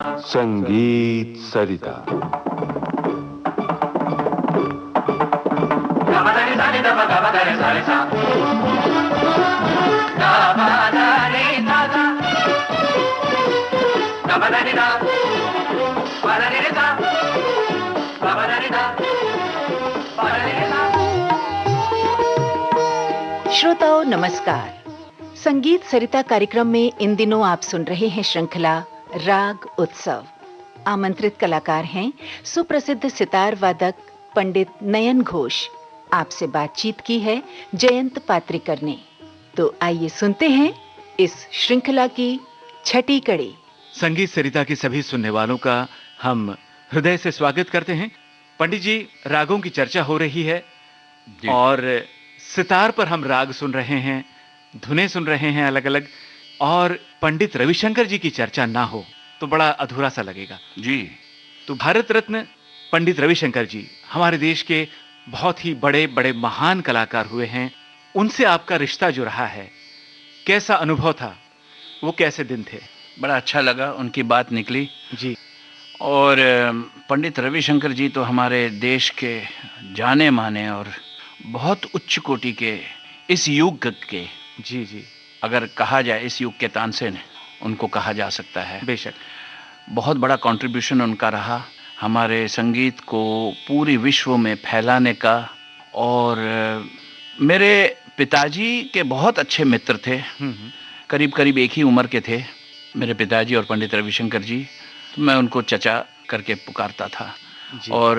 संगीत सरिता। श्रोताओं नमस्कार। संगीत सरिता कार्यक्रम में इन दिनों आप सुन रहे हैं श्रृंखला राग उत्सव। आमंत्रित कलाकार हैं सुप्रसिद्ध सितार वादक पंडित नयन घोष। आपसे बातचीत की है जयंत पात्रिकर ने। तो आइए सुनते हैं इस श्रृंखला की छठी कड़ी। संगीत सरिता की सभी सुनने वालों का हम हृदय से स्वागत करते हैं। पंडित जी, रागों की चर्चा हो रही है और सितार पर हम राग सुन रहे हैं, धुनें सुन रहे हैं अलग अलग, और पंडित रविशंकर जी की चर्चा ना हो तो बड़ा अधूरा सा लगेगा जी। तो भारत रत्न पंडित रविशंकर जी हमारे देश के बहुत ही बड़े बड़े महान कलाकार हुए हैं। उनसे आपका रिश्ता जो रहा है, कैसा अनुभव था, वो कैसे दिन थे? बड़ा अच्छा लगा उनकी बात निकली जी। और पंडित रविशंकर जी तो हमारे देश के जाने माने और बहुत उच्च कोटि के इस युग के, जी जी, अगर कहा जाए इस युग के तानसेन उनको कहा जा सकता है। बेशक बहुत बड़ा कंट्रीब्यूशन उनका रहा हमारे संगीत को पूरी विश्व में फैलाने का। और मेरे पिताजी के बहुत अच्छे मित्र थे, करीब करीब एक ही उम्र के थे मेरे पिताजी और पंडित रविशंकर जी। तो मैं उनको चचा करके पुकारता था जी। और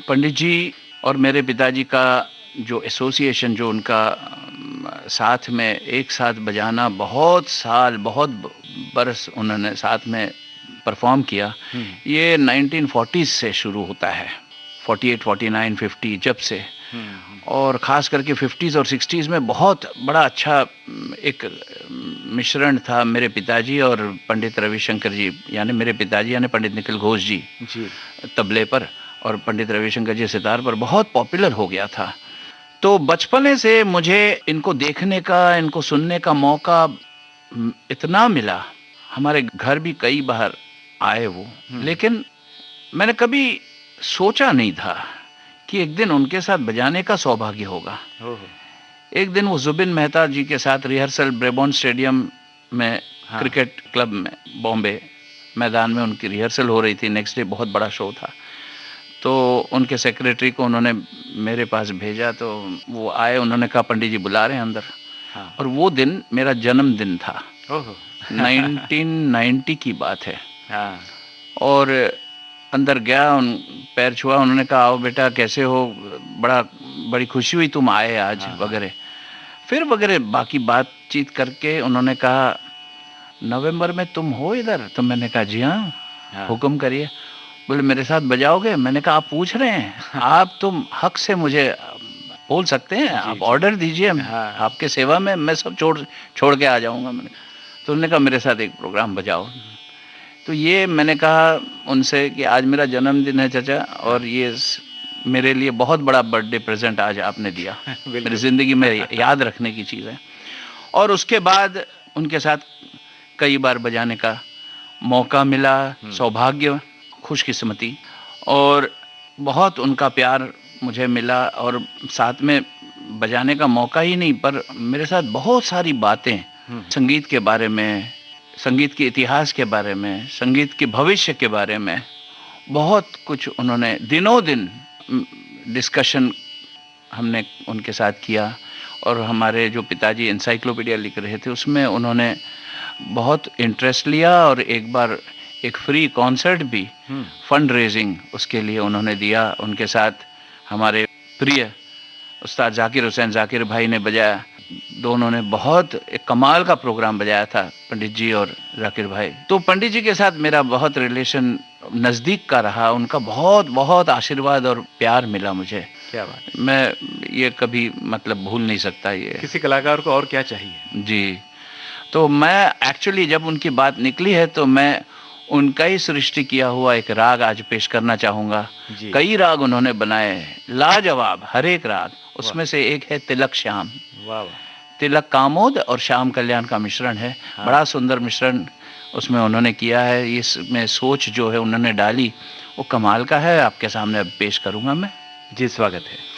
पंडित जी और मेरे पिताजी का जो एसोसिएशन, जो उनका साथ में एक साथ बजाना, बहुत साल बहुत बरस उन्होंने साथ में परफॉर्म किया, ये 1940s से शुरू होता है, 48, 49, 50 जब से। और ख़ास करके 50s और 60s में बहुत बड़ा अच्छा एक मिश्रण था मेरे पिताजी और पंडित रविशंकर जी, यानी मेरे पिताजी यानी पंडित निखिल घोष जी तबले पर और पंडित रविशंकर जी सितार पर, बहुत पॉपुलर हो गया था। तो बचपने से मुझे इनको देखने का, इनको सुनने का मौका इतना मिला। हमारे घर भी कई बार आए वो, लेकिन मैंने कभी सोचा नहीं था कि एक दिन उनके साथ बजाने का सौभाग्य होगा। एक दिन वो जुबिन मेहता जी के साथ रिहर्सल ब्रेबॉर्न स्टेडियम में, क्रिकेट क्लब में, बॉम्बे मैदान में उनकी रिहर्सल हो रही थी। नेक्स्ट डे बहुत बड़ा शो था। तो उनके सेक्रेटरी को उन्होंने मेरे पास भेजा, तो वो आए, उन्होंने कहा पंडित जी बुला रहे हैं अंदर। और वो दिन मेरा जन्मदिन था। 1990 की बात है। और अंदर गया, उन पैर छुआ, उन्होंने कहा आओ बेटा कैसे हो, बड़ी खुशी हुई तुम आए आज वगैरह। फिर वगैरह बाकी बातचीत करके उन्होंने कहा नवंबर में तुम हो इधर? तो मैंने कहा जी हाँ, हुक्म करिए। बोले मेरे साथ बजाओगे? मैंने कहा आप पूछ रहे हैं, आप तुम हक से मुझे बोल सकते हैं, आप ऑर्डर दीजिए, आपके सेवा में मैं सब छोड़ के आ जाऊंगा। मैंने तो उन्होंने कहा मेरे साथ एक प्रोग्राम बजाओ। तो ये मैंने कहा उनसे कि आज मेरा जन्मदिन है चाचा, और ये मेरे लिए बहुत बड़ा बर्थडे प्रेजेंट आज आपने दिया, मेरी ज़िंदगी में याद रखने की चीज़ है। और उसके बाद उनके साथ कई बार बजाने का मौका मिला, सौभाग्य, खुशकिस्मती, और बहुत उनका प्यार मुझे मिला। और साथ में बजाने का मौका ही नहीं, पर मेरे साथ बहुत सारी बातें संगीत के बारे में, संगीत के इतिहास के बारे में, संगीत के भविष्य के बारे में बहुत कुछ उन्होंने दिनों दिन डिस्कशन हमने उनके साथ किया। और हमारे जो पिताजी एनसाइक्लोपीडिया लिख रहे थे उसमें उन्होंने बहुत इंटरेस्ट लिया, और एक बार एक फ्री कॉन्सर्ट भी फंड रेजिंग उसके लिए उन्होंने दिया। उनके साथ हमारे प्रिय उस्ताद जाकिर हुसैन जाकिर भाई ने बजाया। दोनों ने बहुत एक कमाल का प्रोग्राम बजाया था, पंडित जी और जाकिर भाई। तो पंडित जी के साथ मेरा बहुत रिलेशन नज़दीक का रहा, उनका बहुत बहुत आशीर्वाद और प्यार मिला मुझे। क्या बात है, मैं ये कभी मतलब भूल नहीं सकता। ये किसी कलाकार को और क्या चाहिए जी। तो मैं एक्चुअली जब उनकी बात निकली है तो मैं उनका ही सृष्टि किया हुआ एक राग आज पेश करना चाहूँगा। कई राग उन्होंने बनाए, लाजवाब हर एक राग। उसमें से एक है तिलक श्याम। वाह। तिलक कामोद और श्याम कल्याण का मिश्रण है। बड़ा सुंदर मिश्रण उसमें उन्होंने किया है, इसमें सोच जो है उन्होंने डाली वो कमाल का है। आपके सामने अब पेश करूंगा मैं। जी, स्वागत है।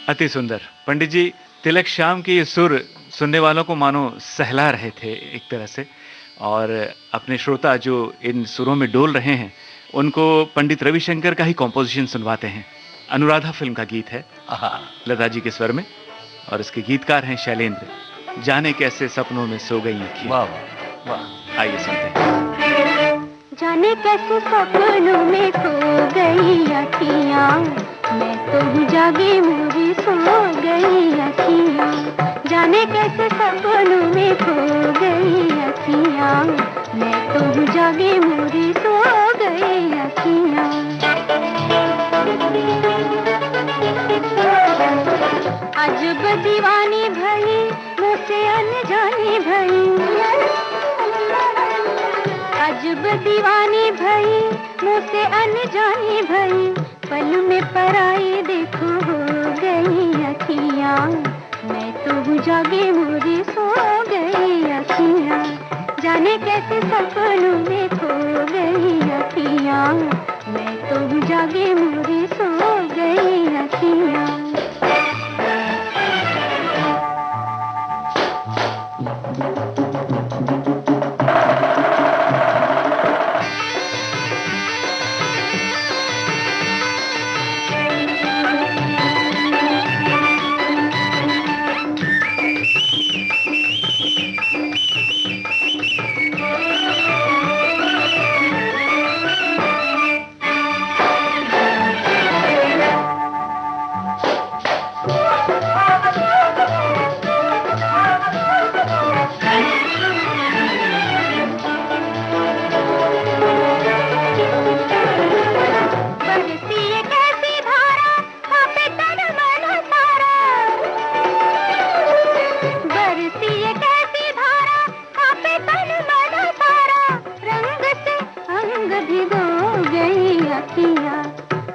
अति सुंदर। पंडित जी, तिलक श्याम के ये सुर सुनने वालों को मानो सहला रहे थे एक तरह से, और अपने श्रोता जो इन सुरों में डोल रहे हैं उनको पंडित रविशंकर का ही कॉम्पोजिशन सुनवाते हैं। अनुराधा फिल्म का गीत है लता जी के स्वर में, और इसके गीतकार हैं शैलेंद्र। जाने कैसे सपनों में सो गई अखियां। वाह वाह वाह। आइए सुनते हैं। जाने कैसे सपनों में खो गई अखियां, मैं तो जागी मेरी सो गई अखियां। जाने कैसे सपनों में खो गई अखियां, मैं तो जागी मेरी सो गई अखियां। अजब दीवानी भई मुझसे अनजानी भई, अजब दीवानी भई मुझसे अनजानी भई, पल में पराई देखो हो गई अखियां, मैं तो जागी मोरी सो गई अखियां। जाने कैसे सपनों में खो गई अखियां, मैं तो जागी मोरी सो गई अखियां।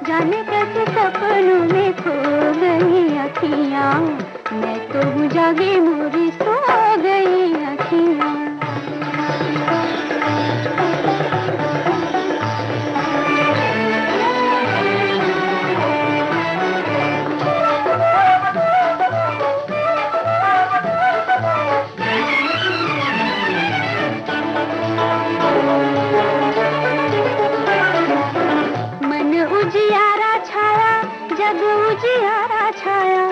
जाने कैसे सपनों में खो गई अखियां, मैं तो जागी मोरी सो गई अखियां। जग उजियारा छाया,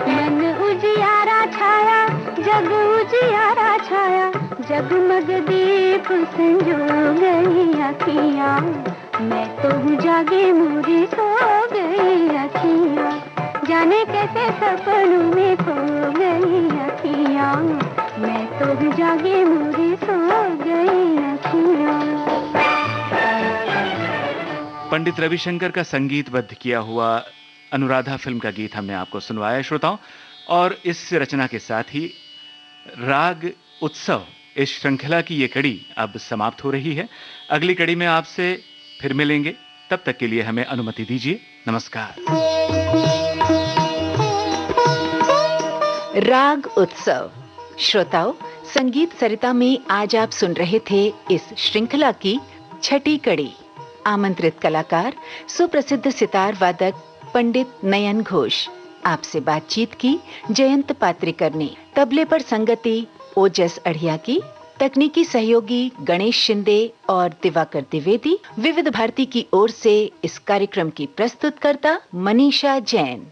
मन उजियारा छाया, जग उजियारा छाया, जगमग दीप संजो गई अखियां, मैं तो जागी मोरी सो गई अखियां। जाने कैसे सपनों में खो गई अखियां, मैं तो जागी मोरी सो गई अखियां। पंडित रविशंकर का संगीतबद्ध किया हुआ अनुराधा फिल्म का गीत हमने आपको सुनवाया श्रोताओं, और इस रचना के साथ ही राग उत्सव इस श्रृंखला की ये कड़ी अब समाप्त हो रही है। अगली कड़ी में आपसे फिर मिलेंगे, तब तक के लिए हमें अनुमति दीजिए। नमस्कार। राग उत्सव। श्रोताओं, संगीत सरिता में आज आप सुन रहे थे इस श्रृंखला की छठी कड़ी। आमंत्रित कलाकार सुप्रसिद्ध सितार वादक पंडित नयन घोष। आपसे बातचीत की जयंत पात्रिकर ने। तबले पर संगति ओजस अढ़िया की, तकनीकी सहयोगी गणेश शिंदे और दिवाकर द्विवेदी। विविध भारती की ओर से इस कार्यक्रम की प्रस्तुतकर्ता मनीषा जैन।